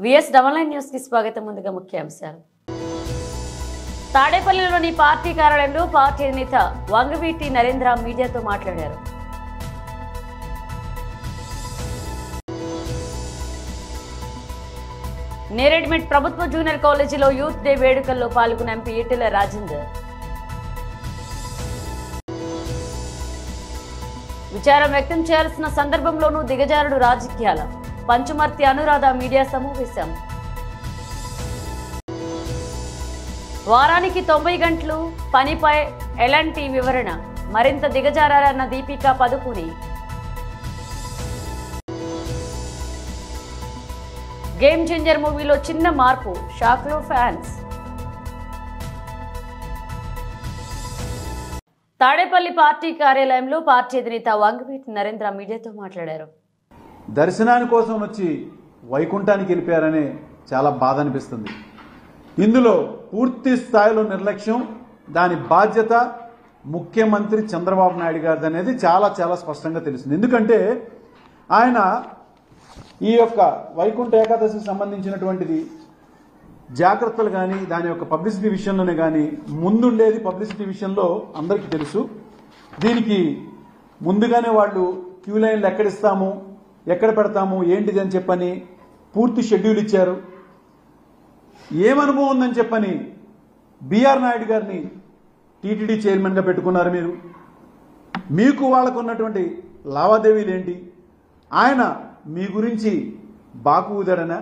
VS99 news కి స్వాగతం. ముందుగా ముఖ్యాంశాలు. తాడేపల్లిలోని పార్టీ కార్యాలయంలో పార్టీ నేత వంగవీటి నరేంద్ర మీడియాతో మాట్లాడారు. నేరేడ్మెట్ ప్రభుత్వ జూనియర్ కాలేజీలో యూత్ డే వేడుకల్లో పాల్గొన్న ఎంపీ ఈటెల రాజేందర్. విచారం వ్యక్తం చేయాల్సిన సందర్భంలోనూ దిగజారుడు రాజకీయాల పంచుమర్తి అనురాధ మీడియా సమావేశం. వారానికి 90 గంటలు పనిపై ఎలాంటి వివరణ, మరింత దిగజారన్న దీపికా పదుకుని. గేమ్ చేంజర్ మూవీలో చిన్న మార్పు, షాక్లో ఫ్యాన్స్. తాడేపల్లి పార్టీ కార్యాలయంలో పార్టీ అధినేత వంగవీటి నరేంద్ర మీడియాతో మాట్లాడారు. దర్శనాని కోసం వచ్చి వైకుంఠానికి వెళ్ళిపోయారనే చాలా బాధ అనిపిస్తుంది. ఇందులో పూర్తి స్థాయిలో నిర్లక్ష్యం, దాని బాధ్యత ముఖ్యమంత్రి చంద్రబాబు నాయుడు గారిది అనేది చాలా చాలా స్పష్టంగా తెలుస్తుంది. ఎందుకంటే ఆయన ఈ యొక్క వైకుంఠ ఏకాదశికి సంబంధించినటువంటిది జాగ్రత్తలు కానీ దాని యొక్క పబ్లిసిటీ విషయంలోనే కానీ ముందుండేది పబ్లిసిటీ విషయంలో అందరికీ తెలుసు. దీనికి ముందుగానే వాళ్ళు క్యూ లైన్లు ఎక్కడిస్తాము, ఎక్కడ పెడతాము, ఏంటిది అని చెప్పని పూర్తి షెడ్యూల్ ఇచ్చారు. ఏమనుభవం ఉందని చెప్పని బిఆర్ నాయుడు గారిని టీటీడీ చైర్మన్గా పెట్టుకున్నారు. మీకు వాళ్ళకు ఉన్నటువంటి లావాదేవీలు ఏంటి? ఆయన మీ గురించి బాకు ఊదారనా,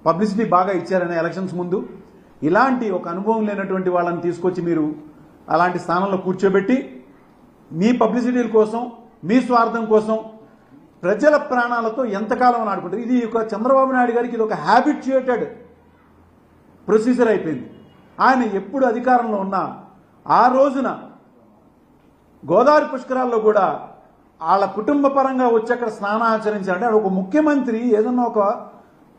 పబ్లిసిటీ బాగా ఇచ్చారనే ఎలక్షన్స్ ముందు? ఇలాంటి ఒక అనుభవం లేనటువంటి వాళ్ళని తీసుకొచ్చి మీరు అలాంటి స్థానంలో కూర్చోబెట్టి మీ పబ్లిసిటీల కోసం, మీ స్వార్థం కోసం ప్రజల ప్రాణాలతో ఎంతకాలం ఆడుకుంటారు? ఇది ఒక చంద్రబాబు నాయుడు గారికి ఇది ఒక హ్యాబిట్యుయేటెడ్ ప్రొసీజర్ అయిపోయింది. ఆయన ఎప్పుడు అధికారంలో ఉన్నా ఆ రోజున గోదావరి పుష్కరాల్లో కూడా వాళ్ళ కుటుంబ పరంగా వచ్చి అక్కడ స్నానం ఆచరించాలంటే ఒక ముఖ్యమంత్రి ఏదన్నా ఒక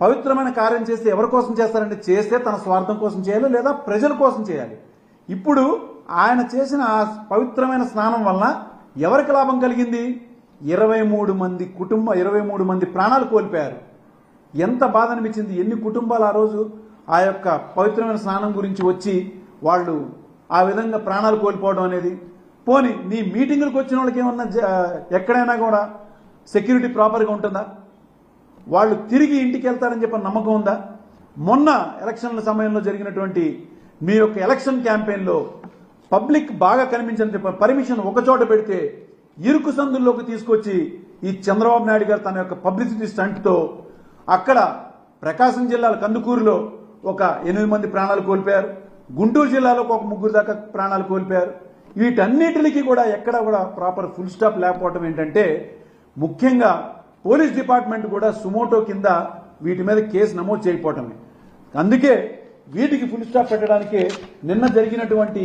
పవిత్రమైన కార్యం చేస్తే ఎవరి కోసం చేస్తారంటే చేస్తే తన స్వార్థం కోసం చేయాలి, లేదా ప్రజల కోసం చేయాలి. ఇప్పుడు ఆయన చేసిన ఆ పవిత్రమైన స్నానం వలన ఎవరికి లాభం కలిగింది? 23 మంది ప్రాణాలు కోల్పోయారు. ఎంత బాధ అనిపించింది! ఎన్ని కుటుంబాలు ఆ రోజు ఆ యొక్క పవిత్రమైన స్నానం గురించి వచ్చి వాళ్ళు ఆ విధంగా ప్రాణాలు కోల్పోవడం అనేది. పోనీ నీ మీటింగులకు వచ్చిన వాళ్ళకి ఏమన్నా ఎక్కడైనా కూడా సెక్యూరిటీ ప్రాపర్గా ఉంటుందా? వాళ్ళు తిరిగి ఇంటికి వెళ్తారని చెప్పి నమ్మకం ఉందా? మొన్న ఎలక్షన్ల సమయంలో జరిగినటువంటి మీ యొక్క ఎలక్షన్ క్యాంపెయిన్లో పబ్లిక్ బాగా కనిపించని చెప్పి పర్మిషన్ ఒకచోట పెడితే ఇరుకు సందుల్లోకి తీసుకొచ్చి ఈ చంద్రబాబు నాయుడు గారు తన యొక్క పబ్లిసిటీ స్టంట్తో అక్కడ ప్రకాశం జిల్లాలో కందుకూరులో ఒక 8 మంది ప్రాణాలు కోల్పోయారు, గుంటూరు జిల్లాలో ఒక 3 దాకా ప్రాణాలు కోల్పోయారు. వీటన్నిటికీ కూడా ఎక్కడ కూడా ప్రాపర్ ఫుల్ స్టాప్ లేకపోవటం ఏంటంటే ముఖ్యంగా పోలీస్ డిపార్ట్మెంట్ కూడా సుమోటో కింద వీటి మీద కేసు నమోదు చేయకపోవటమే. అందుకే వీటికి ఫుల్ స్టాప్ పెట్టడానికే నిన్న జరిగినటువంటి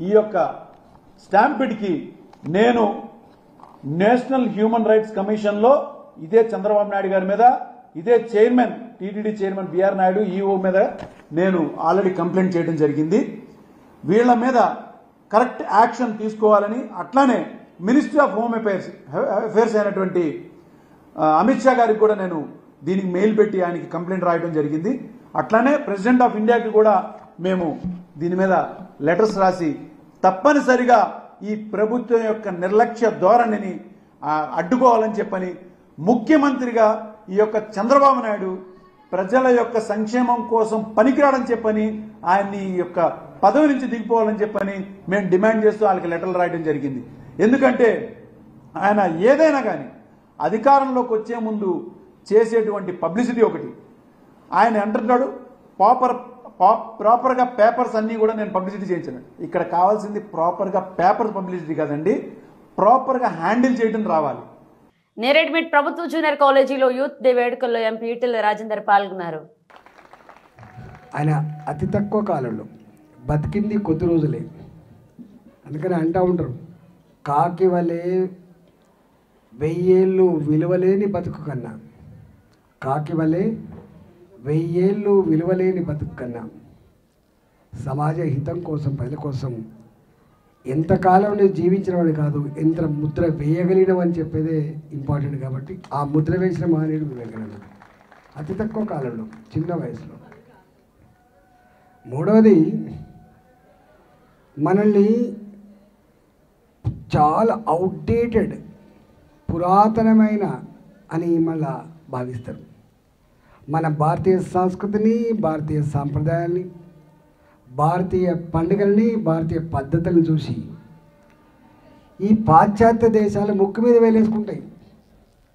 ఈ యొక్క స్టాంపిడ్కి నేను నేషనల్ హ్యూమన్ రైట్స్ కమిషన్లో ఇదే చంద్రబాబు నాయుడు గారి మీద, ఇదే chairman TTD chairman BR Naidu EO మీద నేను ఆల్రెడీ కంప్లైంట్ చేయడం జరిగింది. వీళ్ల మీద కరెక్ట్ యాక్షన్ తీసుకోవాలని, అట్లానే మినిస్ట్రీ ఆఫ్ హోమ్ అఫైర్స్ అయినటువంటి అమిత్ షా గారికి కూడా నేను దీనికి మెయిల్ పెట్టి ఆయనకి కంప్లైంట్ రాయడం జరిగింది. అట్లానే ప్రెసిడెంట్ ఆఫ్ ఇండియాకి కూడా మేము దీని మీద లెటర్స్ రాసి తప్పనిసరిగా ఈ ప్రభుత్వం యొక్క నిర్లక్ష్య ధోరణిని అడ్డుకోవాలని చెప్పని, ముఖ్యమంత్రిగా ఈ యొక్క చంద్రబాబు నాయుడు ప్రజల యొక్క సంక్షేమం కోసం పనికిరాడని చెప్పని ఆయన్ని ఈ యొక్క పదవి నుంచి దిగిపోవాలని చెప్పని మేము డిమాండ్ చేస్తూ వాళ్ళకి లెటర్లు రాయడం జరిగింది. ఎందుకంటే ఆయన ఏదైనా కానీ అధికారంలోకి వచ్చే ముందు చేసేటువంటి పబ్లిసిటీ ఒకటి. ఆయన అంటున్నాడు ప్రాపర్గా పేపర్స్ అన్నీ కూడా నేను పబ్లిసిటీ చేయించాను. ఇక్కడ కావాల్సింది ప్రాపర్గా పేపర్ పబ్లిసిటీ కాదండి, ప్రాపర్గా హ్యాండిల్ చేయడం రావాలి. నేరేడ్మెట్ ప్రభుత్వ జూనియర్ కాలేజీలో యూత్ డే వేడుకల్లో ఎంపీ ఈటెల రాజేందర్ పాల్గొన్నారు. ఆయన అతి తక్కువ కాలంలో బతికింది కొద్ది రోజులే. అందుకని అంటూ ఉంటారు, కాకి వలె 1000 ఏళ్ళు విలువలేని బతుకు కన్నా, కాకి వలె 1000 ఏళ్ళు విలువలేని బతుకు కన్నా సమాజ హితం కోసం, ప్రజల కోసం ఎంతకాలం నేను జీవించినవాడు కాదు, ఎంత ముద్ర వేయగలిగినవని చెప్పేదే ఇంపార్టెంట్. కాబట్టి ఆ ముద్ర వేసిన మహనీయుడు వివేకానందుడు. అతి తక్కువ కాలంలో, చిన్న వయసులో. మూడవది, మనల్ని చాలా అవుట్డేటెడ్, పురాతనమైన అని మళ్ళా భావిస్తారు. మన భారతీయ సంస్కృతిని, భారతీయ సాంప్రదాయాల్ని, భారతీయ పండుగల్ని, భారతీయ పద్ధతులను చూసి ఈ పాశ్చాత్య దేశాలు ముక్కు మీద వేలేసుకుంటాయి.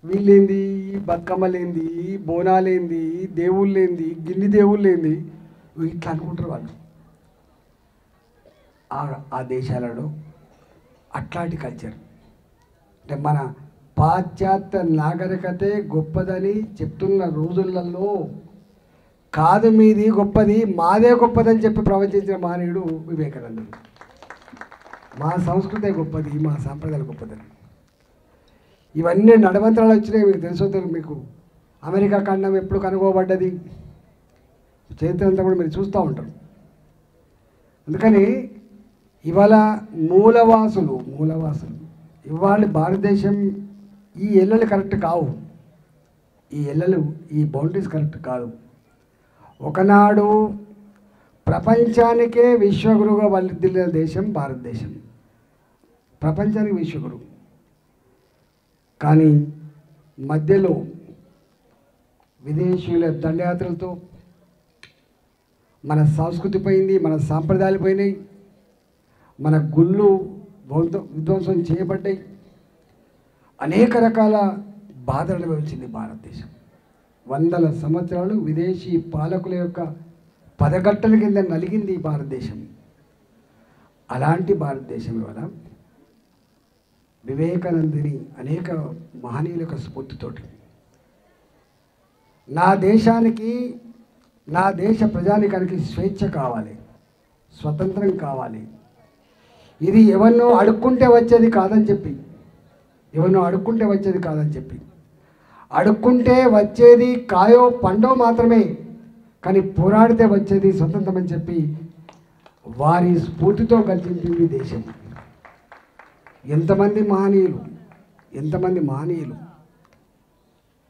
వీళ్ళేంది, బతుకమ్మలేంది, బోనాలేంది, దేవుళ్ళేంది, గిన్ని దేవుళ్ళేంది, ఇట్లా అనుకుంటారు వాళ్ళు. ఆ దేశాలలో అట్లాంటి కల్చర్. అంటే మన పాశ్చాత్య నాగరికతే గొప్పదని చెప్తున్న రోజులలో కాదు మీది గొప్పది, మాదే గొప్పదని చెప్పి ప్రవచించిన మహనీయుడు వివేకానందుడు. మా సంస్కృతే గొప్పది, మా సాంప్రదాయాలు గొప్పదని. ఇవన్నీ నడవంతరాలు వచ్చినాయి. మీకు తెలుసో మీకు అమెరికా ఖండం ఎప్పుడు కనుగోబడ్డది, చరిత్ర అంతా కూడా మీరు చూస్తూ ఉంటారు. అందుకని ఇవాళ మూలవాసులు ఇవాళ భారతదేశం ఈ ఎల్లలు కరెక్ట్ కావు, ఈ బౌండరీస్ కరెక్ట్ కాదు. ఒకనాడు ప్రపంచానికే విశ్వగురువుగా వల్లిదిల్లిన దేశం భారతదేశం, ప్రపంచానికి విశ్వగురువు. కానీ మధ్యలో విదేశీయుల దండయాత్రలతో మన సంస్కృతి పోయింది, మన సాంప్రదాయాలు పోయినాయి, మన గుళ్ళు విధ్వంసం చేయబడ్డాయి, అనేక రకాల బాధలు అనుభవించింది భారతదేశం. వందల సంవత్సరాలు విదేశీ పాలకుల యొక్క పదగట్టల కింద నలిగింది ఈ భారతదేశం. అలాంటి భారతదేశం వల్ల వివేకానందుని అనేక మహనీయుల యొక్క స్ఫూర్తితోటి నా దేశానికి, నా దేశ ప్రజానికానికి స్వేచ్ఛ కావాలి, స్వతంత్రం కావాలి, ఇది ఎవరినో అడుక్కుంటే వచ్చేది కాదని చెప్పి, అడుక్కుంటే వచ్చేది కాయో పండో మాత్రమే, కానీ పోరాడితే వచ్చేది స్వతంత్రం అని చెప్పి వారి స్ఫూర్తితో కల్పించింది దేశం. ఎంతమంది మహనీయులు,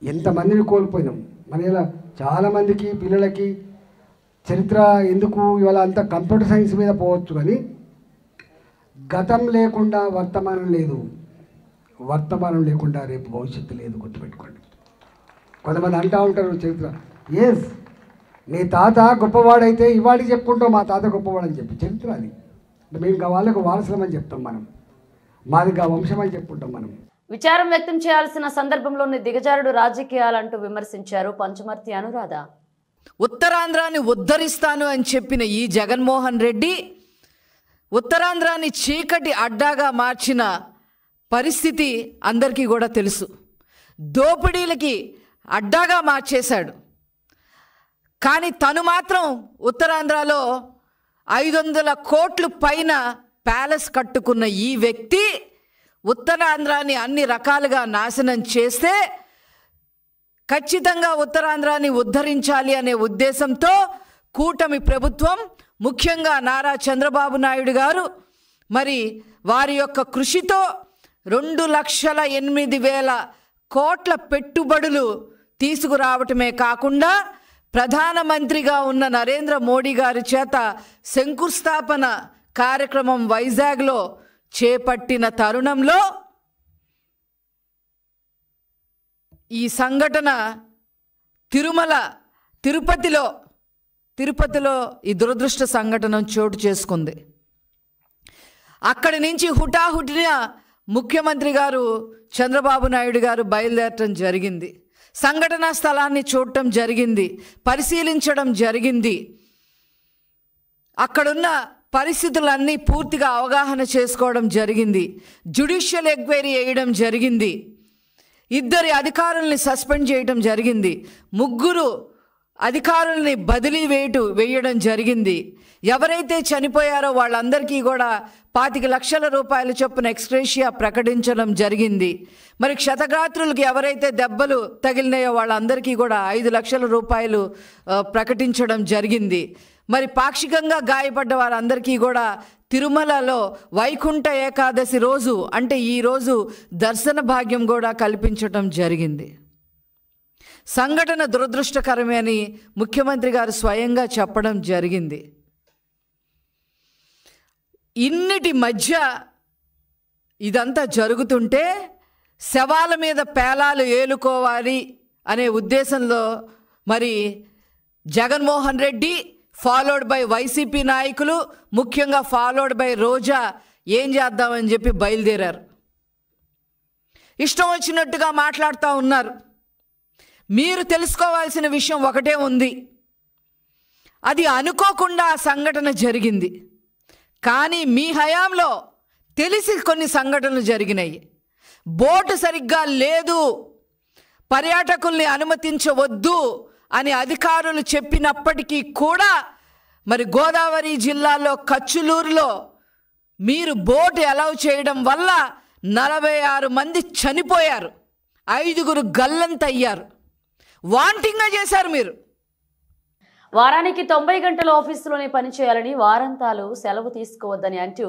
ఎంతమందిని కోల్పోయినాం. మన ఇలా చాలామందికి పిల్లలకి చరిత్ర ఎందుకు ఇవాళ అంత కంప్యూటర్ సైన్స్ మీద పోవచ్చు, కానీ గతం లేకుండా వర్తమానం లేదు, వర్తమానం లేకుండా రేపు భవిష్యత్తు లేదు. గుర్తుపెట్టుకోండి. కొంతమంది అంటూ ఉంటారు చరిత్ర, ఎస్ మీ తాత గొప్పవాడైతే ఇవాడికి చెప్పుకుంటాం మా తాత గొప్పవాడని చెప్పి. చరిత్ర అది. మేము వాళ్ళకు వారసులమని చెప్తాం, మనం మాదిగా వంశం అని చెప్పుకుంటాం మనం. విచారం వ్యక్తం చేయాల్సిన సందర్భంలోని దిగజారుడు రాజకీయాలంటూ విమర్శించారు పంచమర్తి అనురాధ. ఉత్తరాంధ్రాన్ని ఉద్ధరిస్తాను అని చెప్పిన ఈ జగన్మోహన్ రెడ్డి ఉత్తరాంధ్రాన్ని చీకటి అడ్డాగా మార్చిన పరిస్థితి అందరికీ కూడా తెలుసు. దోపిడీలకి అడ్డాగా మార్చేశాడు. కానీ తను మాత్రం ఉత్తరాంధ్రలో 500 కోట్లు పైన ప్యాలెస్ కట్టుకున్న ఈ వ్యక్తి ఉత్తరాంధ్రాన్ని అన్ని రకాలుగా నాశనం చేస్తే ఖచ్చితంగా ఉత్తరాంధ్రాన్ని ఉద్ధరించాలి అనే ఉద్దేశంతో కూటమి ప్రభుత్వం, ముఖ్యంగా నారా చంద్రబాబు నాయుడు గారు మరి వారి యొక్క కృషితో 2,08,000 కోట్ల పెట్టుబడులు తీసుకురావటమే కాకుండా ప్రధానమంత్రిగా ఉన్న నరేంద్ర మోడీ గారి చేత శంకుస్థాపన కార్యక్రమం వైజాగ్లో చేపట్టిన తరుణంలో ఈ సంఘటన తిరుపతిలో ఈ దురదృష్ట సంఘటన చోటు చేసుకుంది. అక్కడి నుంచి హుటాహుటిన ముఖ్యమంత్రి గారు చంద్రబాబు నాయుడు గారు బయలుదేరటం జరిగింది. సంఘటనా స్థలాన్ని చూడటం జరిగింది, పరిశీలించడం జరిగింది. అక్కడున్న పరిస్థితులన్నీ పూర్తిగా అవగాహన చేసుకోవడం జరిగింది. జ్యుడిషియల్ ఎంక్వైరీ వేయడం జరిగింది. 2 అధికారుల్ని సస్పెండ్ చేయడం జరిగింది. 3 అధికారుల్ని బదిలీ వేయడం జరిగింది. ఎవరైతే చనిపోయారో వాళ్ళందరికీ కూడా 25 లక్షల రూపాయల చొప్పున ఎక్స్గ్రేషియా ప్రకటించడం జరిగింది. మరి క్షతగాత్రులకు ఎవరైతే దెబ్బలు తగిలినాయో వాళ్ళందరికీ కూడా 5 లక్షల రూపాయలు ప్రకటించడం జరిగింది. మరి పాక్షికంగా గాయపడ్డ వారందరికీ కూడా తిరుమలలో వైకుంఠ ఏకాదశి రోజు అంటే ఈరోజు దర్శన భాగ్యం కూడా కల్పించడం జరిగింది. సంఘటన దురదృష్టకరమే అని ముఖ్యమంత్రి గారు స్వయంగా చెప్పడం జరిగింది. ఇన్నిటి మధ్య ఇదంతా జరుగుతుంటే శవాల మీద పేలాలు ఏలుకోవాలి అనే ఉద్దేశంలో మరి Jaganmohan Reddy followed by YCP నాయకులు, ముఖ్యంగా ఫాలోడ్ బై రోజా ఏం చేద్దామని చెప్పి బయలుదేరారు. ఇష్టం వచ్చినట్టుగా మాట్లాడుతూ ఉన్నారు. మీరు తెలుసుకోవాల్సిన విషయం ఒకటే ఉంది, అది అనుకోకుండా ఆ సంఘటన జరిగింది. కానీ మీ హయాంలో తెలిసి కొన్ని సంఘటనలు జరిగినాయి. బోటు సరిగ్గా లేదు, పర్యాటకుల్ని అనుమతించవద్దు అని అధికారులు చెప్పినప్పటికీ కూడా మరి గోదావరి జిల్లాలో కచ్చులూరులో మీరు బోటు అలౌ చేయడం వల్ల 46 మంది చనిపోయారు, 5 గల్లంతయ్యారు. వాంటింగ్గా చేశారు మీరు. వారానికి 90 గంటలు ఆఫీసులోనే పనిచేయాలని, వారాంతాలు సెలవు తీసుకోవద్దని అంటూ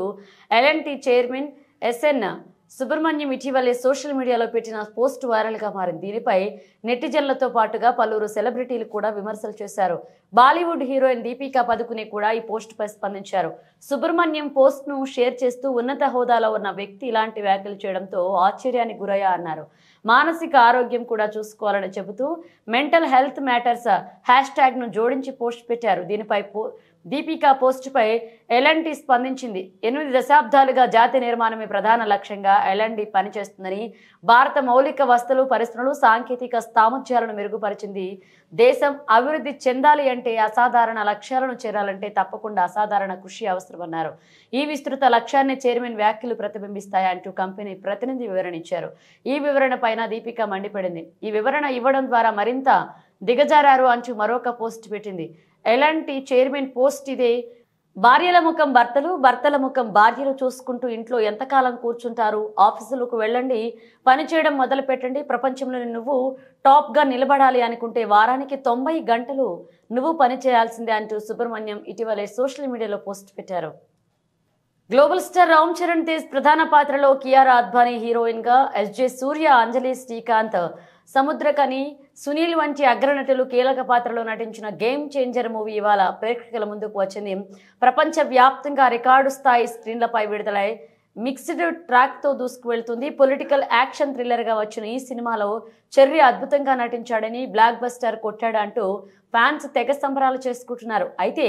ఎల్ఎన్టీ చైర్మన్ ఎస్ఎన్ సుబ్రహ్మణ్యం ఇటీవలే సోషల్ మీడియాలో పెట్టిన పోస్ట్ వైరల్గా మారింది. దీనిపై నెటిజన్లతో పాటుగా పలువురు సెలబ్రిటీలు కూడా విమర్శలు చేశారు. బాలీవుడ్ హీరోయిన్ దీపికా పదుకునే కూడా ఈ పోస్టుపై స్పందించారు. సుబ్రహ్మణ్యం పోస్ట్ను షేర్ చేస్తూ ఉన్నత హోదాలో ఉన్న వ్యక్తి ఇలాంటి వ్యాఖ్యలు చేయడంతో ఆశ్చర్యానికి గురయ్యా అన్నారు. మానసిక ఆరోగ్యం కూడా చూసుకోవాలని చెబుతూ మెంటల్ హెల్త్ మ్యాటర్స్ #ను జోడించి పోస్ట్ పెట్టారు. దీనిపై దీపికా పోస్టుపై ఎల్ఎన్టీ స్పందించింది. 8 దశాబ్దాలుగా జాతి నిర్మాణమే ప్రధాన లక్ష్యంగా ఎల్ఎన్టీ పనిచేస్తుందని, భారత మౌలిక వస్తువులు, పరిశ్రమలు, సాంకేతిక సామర్థ్యాలను మెరుగుపరిచింది. దేశం అభివృద్ధి చెందాలి అంటే, అసాధారణ లక్ష్యాలను చేరాలంటే తప్పకుండా అసాధారణ కృషి అవసరమన్నారు. ఈ విస్తృత లక్ష్యాన్ని చైర్మన్ వ్యాఖ్యలు ప్రతిబింబిస్తాయంటూ కంపెనీ ప్రతినిధి వివరణ ఇచ్చారు. ఈ వివరణ పైన దీపిక మండిపడింది. ఈ వివరణ ఇవ్వడం ద్వారా మరింత దిగజారారు అంటూ మరొక పోస్ట్ పెట్టింది. ఎల్ఎన్టీ చైర్మన్ పోస్ట్ ఇదే. భార్యల ముఖం భర్తలు, భర్తల ముఖం భార్యలు చూసుకుంటూ ఇంట్లో ఎంతకాలం కూర్చుంటారు? ఆఫీసులకు వెళ్ళండి, పని చేయడం మొదలు పెట్టండి. ప్రపంచంలోని నువ్వు టాప్గా నిలబడాలి అనుకుంటే వారానికి 90 గంటలు నువ్వు పని చేయాల్సిందే అంటూ సుబ్రహ్మణ్యం ఇటీవలే సోషల్ మీడియాలో పోస్ట్ పెట్టారు. గ్లోబల్ స్టార్ రామ్ చరణ్ తేజ్ ప్రధాన పాత్రలో కియారా అద్వానీ హీరోయిన్ గా, ఎస్జే సూర్య, అంజలి శ్రీకాంత్, సముద్రకని, సునీల్ వంటి అగ్రనటులు కీలక పాత్రలో నటించిన గేమ్ చేంజర్ మూవీ ఇవాళ ప్రేక్షకుల ముందుకు వచ్చింది. ప్రపంచ వ్యాప్తంగా రికార్డు స్థాయి స్క్రీన్లపై విడుదలై మిక్స్డ్ ట్రాక్తో దూసుకువెళ్తుంది. పొలిటికల్ యాక్షన్ థ్రిల్లర్గా వచ్చిన ఈ సినిమాలో చెర్రీ అద్భుతంగా నటించాడని, బ్లాక్ బస్టర్ కొట్టాడు అంటూ ఫ్యాన్స్ తెగ సంబరాలు చేసుకుంటున్నారు. అయితే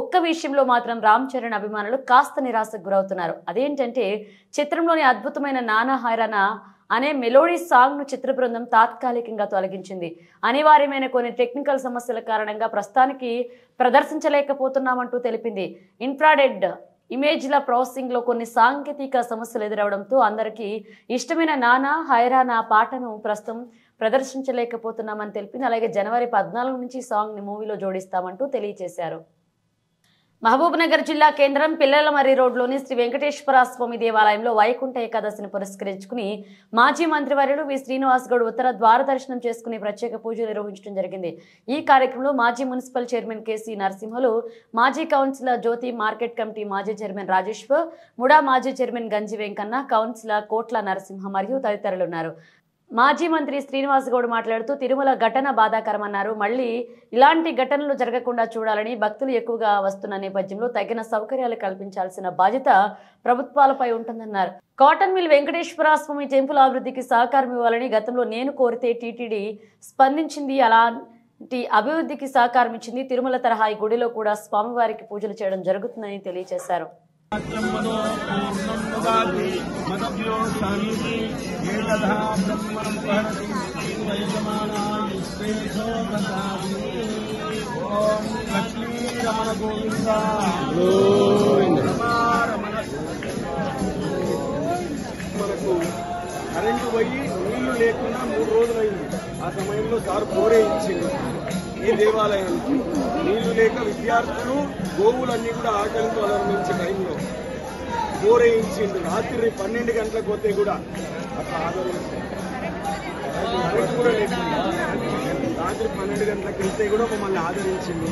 ఒక్క విషయంలో మాత్రం రామ్ చరణ్ అభిమానులు కాస్త నిరాశకు గురవుతున్నారు. అదేంటంటే చిత్రంలోని అద్భుతమైన నానా హైరానా అనే మెలోడీ సాంగ్ను చిత్ర బృందం తాత్కాలికంగా తొలగించింది. అనివార్యమైన కొన్ని టెక్నికల్ సమస్యల కారణంగా ప్రస్తుతానికి ప్రదర్శించలేకపోతున్నామంటూ తెలిపింది. ఇన్ఫ్రారెడ్ ఇమేజ్ల ప్రాసెసింగ్లో కొన్ని సాంకేతిక సమస్యలు ఎదురవడంతో అందరికీ ఇష్టమైన నానా హైరానా పాటను ప్రస్తుతం ప్రదర్శించలేకపోతున్నామని తెలిపింది. అలాగే జనవరి 14 నుంచి సాంగ్ని మూవీలో జోడిస్తామంటూ తెలియజేశారు. మహబూబ్ నగర్ జిల్లా కేంద్రం పిల్లలమర్రి రోడ్లోని శ్రీ వెంకటేశ్వర స్వామి దేవాలయంలో వైకుంఠ ఏకాదశిని పురస్కరించుకుని మాజీ మంత్రివర్యులు వి శ్రీనివాస్ గౌడ్ ఉత్తర ద్వార దర్శనం చేసుకుని ప్రత్యేక పూజలు నిర్వహించడం జరిగింది. ఈ కార్యక్రమంలో మాజీ మున్సిపల్ చైర్మన్ కేసీ నరసింహులు, మాజీ కౌన్సిలర్ జ్యోతి, మార్కెట్ కమిటీ మాజీ చైర్మన్ రాజేశ్వర్, ముడా మాజీ చైర్మన్ గంజి వెంకన్న, కౌన్సిలర్ కోట్ల నరసింహ మరియు తదితరులున్నారు. మాజీ మంత్రి శ్రీనివాస్ గౌడ్ మాట్లాడుతూ తిరుమల ఘటన బాధాకరమన్నారు. మళ్లీ ఇలాంటి ఘటనలు జరగకుండా చూడాలని, భక్తులు ఎక్కువగా వస్తున్న నేపథ్యంలో తగిన సౌకర్యాలు కల్పించాల్సిన బాధ్యత ప్రభుత్వాలపై ఉంటుందన్నారు. కాటన్ మిల్ వెంకటేశ్వర స్వామి టెంపుల్ అభివృద్ధికి సహకారం ఇవ్వాలని గతంలో నేను కోరితే టీటీడీ స్పందించింది. అలాంటి అభివృద్ధికి సహకారం ఇచ్చింది. తిరుమల తరహా ఈ గుడిలో కూడా స్వామివారికి పూజలు చేయడం జరుగుతుందని తెలియజేశారు. మనకు కరెంటు పోయి నీళ్లు లేకుండా 3 రోజులైంది. ఆ సమయంలో సార్ బోరే ఇచ్చింది ఈ దేవాలయానికి. నీళ్లు లేక విద్యార్థులు, గోవులన్నీ కూడా ఆకలితో అలరించే టైంలో బోరే ఇచ్చింది. రాత్రి 12 గంటలకు పోతే కూడా అట్లా ఆదరించింది. కూడా లేకుండా రాత్రి 12 గంటలకు వెళ్తే కూడా మమ్మల్ని ఆదరించింది.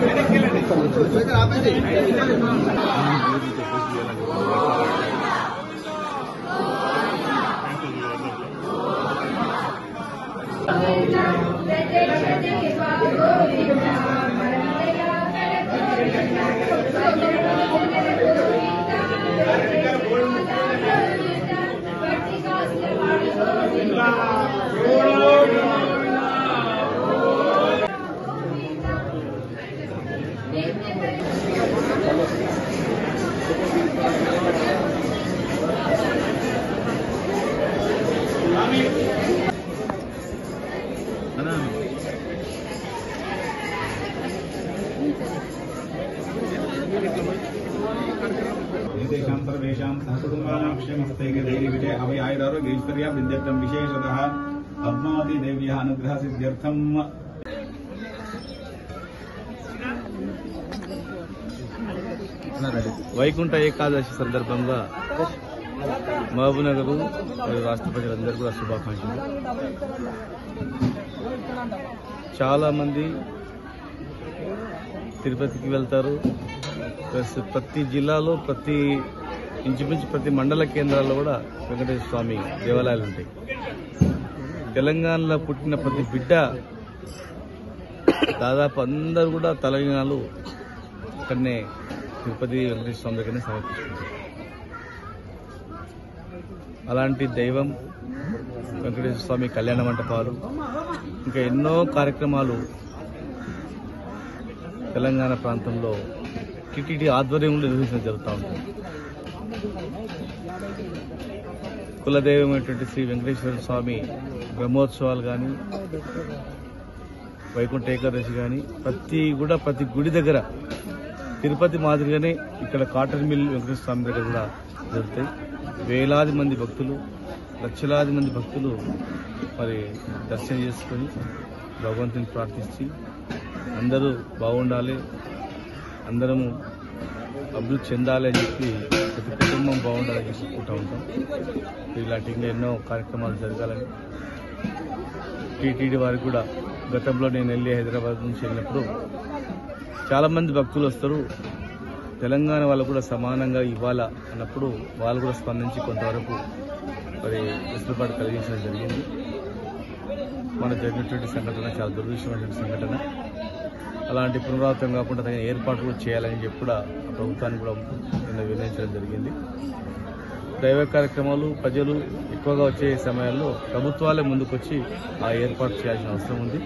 వెనక్కి सर्वेषां सहकुटुम्बानां क्षेमस्थैर्यधैर्यविजय अभय आयुरारोग्य ऐश्वर्य वृद्ध्यर्थं विशेषतः पद्मावती देव्याः अनुग्रह सिद्ध्यर्थं వైకుంఠ ఏకాదశి సందర్భంగా మహబూబ్నగర్ మరియు రాష్ట్ర ప్రజలందరూ కూడా శుభాకాంక్షలు. చాలా మంది తిరుపతికి వెళ్తారు. ప్రతి జిల్లాలో ఇంచుమించు ప్రతి మండల కేంద్రాల్లో కూడా వెంకటేశ్వర స్వామి దేవాలయాలు ఉంటాయి. తెలంగాణలో పుట్టిన ప్రతి బిడ్డ దాదాపు అందరూ కూడా తెలంగాణలో ఇక్కడనే తిరుపతి వెంకటేశ్వర స్వామి దగ్గరనే సమర్పిస్తుంటారు. అలాంటి దైవం వెంకటేశ్వర స్వామి కళ్యాణ మంటపాలు ఇంకా ఎన్నో కార్యక్రమాలు తెలంగాణ ప్రాంతంలో టీటీడీ ఆధ్వర్యంలో నిర్వహించడం జరుగుతూ ఉంటుంది. కులదైవమైనటువంటి శ్రీ వెంకటేశ్వర స్వామి బ్రహ్మోత్సవాలు కానీ, వైకుంఠ ఏకాదశి కానీ ప్రతి గుడి దగ్గర తిరుపతి మాదిరిగానే ఇక్కడ కాటన్ మిల్ వెంకటేశ్వర స్వామి దగ్గర కూడా జరుగుతాయి. వేలాది మంది భక్తులు, లక్షలాది మంది భక్తులు మరి దర్శనం చేసుకొని భగవంతుని ప్రార్థించి అందరూ బాగుండాలి, అందరము అభివృద్ధి చెందాలి అని చెప్పి ప్రతి కుటుంబం బాగుండాలని చెప్పుకుంటూ ఉంటాం. ఇలాంటి ఇంకా ఎన్నో కార్యక్రమాలు జరగాలని టీటీడీ వారికి కూడా గతంలో నేను వెళ్ళి హైదరాబాద్ నుంచి వెళ్ళినప్పుడు చాలామంది భక్తులు వస్తారు. తెలంగాణ వాళ్ళు కూడా సమానంగా ఇవ్వాలా అన్నప్పుడు వాళ్ళు కూడా స్పందించి కొంతవరకు మరి వెసులుబాటు కలిగించడం జరిగింది. మన జరిగినటువంటి సంఘటన చాలా దురదృష్టమైనటువంటి సంఘటన. అలాంటి పునరావృతం కాకుండా తగిన ఏర్పాట్లు చేయాలని చెప్పి కూడా ప్రభుత్వాన్ని కూడా నిన్న నిర్ణయించడం జరిగింది. దైవ కార్యక్రమాలు ప్రజలు ఎక్కువగా వచ్చే సమయాల్లో ప్రభుత్వాలే ముందుకొచ్చి ఆ ఏర్పాటు చేయాల్సిన అవసరం ఉంది.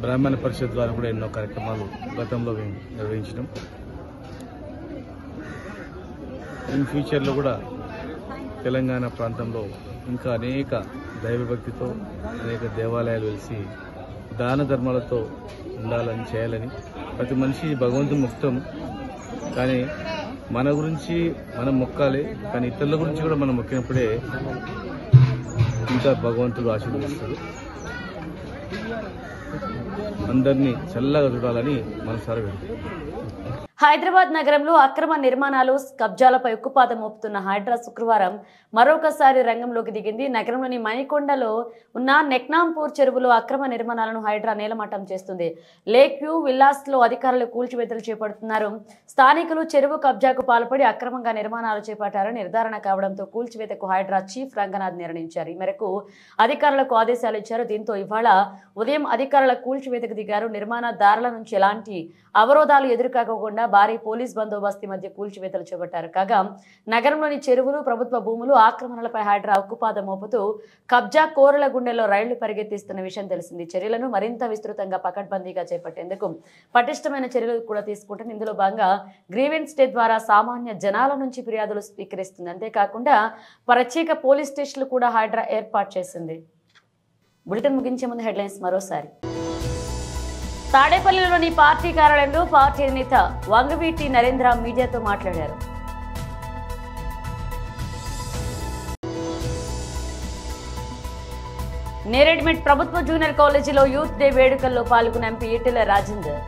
బ్రాహ్మణ పరిషత్ ద్వారా కూడా ఎన్నో కార్యక్రమాలు గతంలో నిర్వహించడం, ఇన్ ఫ్యూచర్లో కూడా తెలంగాణ ప్రాంతంలో ఇంకా అనేక దైవభక్తితో అనేక దేవాలయాలు వెలిసి దాన ధర్మాలతో ఉండాలని చేయాలని ప్రతి మనిషి భగవంతుని మొక్కుతాం. కానీ మన గురించి మనం మొక్కాలి, కానీ ఇతరుల గురించి కూడా మనం మొక్కినప్పుడే ఇంకా భగవంతుడు ఆశీర్వదిస్తాడు. అందరినీ చల్లగా చూడాలని మనసారా వేడుకుంటున్నాం. హైదరాబాద్ నగరంలో అక్రమ నిర్మాణాలు, కబ్జాలపై ఉక్కుపాదం మోపుతున్న హైడ్రా శుక్రవారం మరొకసారి రంగంలోకి దిగింది. నగరంలోని మణికొండలో ఉన్న నెక్నాంపూర్ చెరువులో అక్రమ నిర్మాణాలను హైడ్రా నేలమట్టం చేస్తుంది. లేక్ వ్యూ విల్లాస్ లో అధికారులు కూల్చివేతలు చేపడుతున్నారు. స్థానికులు చెరువు కబ్జాకు పాల్పడి అక్రమంగా నిర్మాణాలు చేపట్టారని నిర్ధారణ కావడంతో కూల్చివేతకు హైడ్రా చీఫ్ రంగనాథ్ నిర్ణయించారు. ఈ మేరకు అధికారులకు ఆదేశాలు ఇచ్చారు. దీంతో ఇవాళ ఉదయం అధికారుల కూల్చివేతకు దిగారు. నిర్మాణదారుల నుంచి ఎలాంటి అవరోధాలు ఎదురుకాకుండా భారీ పోలీస్ బందోబస్తు మధ్య కూల్చివేతలు చేపట్టారు. కాగా నగరంలోని చెరువులు, ప్రభుత్వ భూములు ఆక్రమణలపై హైడ్రా ఉక్కుపాదం మోపుతూ కబ్జా కోరల గుండెల్లో రైళ్లు పరిగెత్తిస్తున్న విషయం తెలిసింది. చర్యలను మరింత విస్తృతంగా పకడ్బందీగా చేపట్టేందుకు పటిష్టమైన చర్యలు కూడా తీసుకుంటుంది. ఇందులో భాగంగా గ్రీవెన్స్ డే ద్వారా సామాన్య జనాల నుంచి ఫిర్యాదులు స్వీకరిస్తుంది. అంతేకాకుండా ప్రత్యేక పోలీస్ స్టేషన్లు కూడా హైడ్రా ఏర్పాటు చేసింది. బులెటిన్ ముగించే ముందు హెడ్లైన్స్ మరోసారి. తాడేపల్లిలోని పార్టీ కార్యాలయంలో పార్టీ నేత వంగవీటి నరేంద్ర మీడియాతో మాట్లాడారు. నేరేడ్మెట్ ప్రభుత్వ జూనియర్ కాలేజీలో యూత్ డే వేడుకల్లో పాల్గొన్న ఎంపీ ఈటెల రాజేందర్.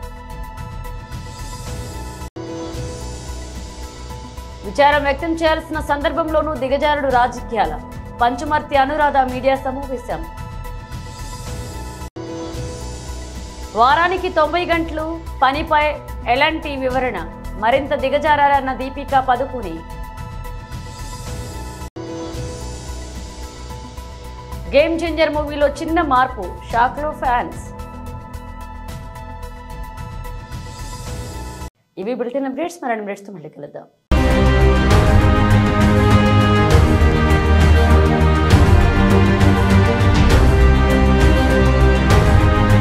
విచారం వ్యక్తం చేయాల్సిన సందర్భంలోనూ దిగజారుడు రాజకీయాల పంచుమర్తి అనురాధ మీడియా సమావేశం. వారానికి 90 గంటలు పనిపై ఎలాంటి వివరణ, మరింత దిగజారన్న దీపికా పదుకుని. గేమ్ చేంజర్ మూవీలో చిన్న మార్పు, షాక్లో ఫ్యాన్స్. ఇవి బులెటిన్ అప్డేట్స్. మరిన్ని అప్డేట్స్తో మళ్ళీ కలుద్దాం.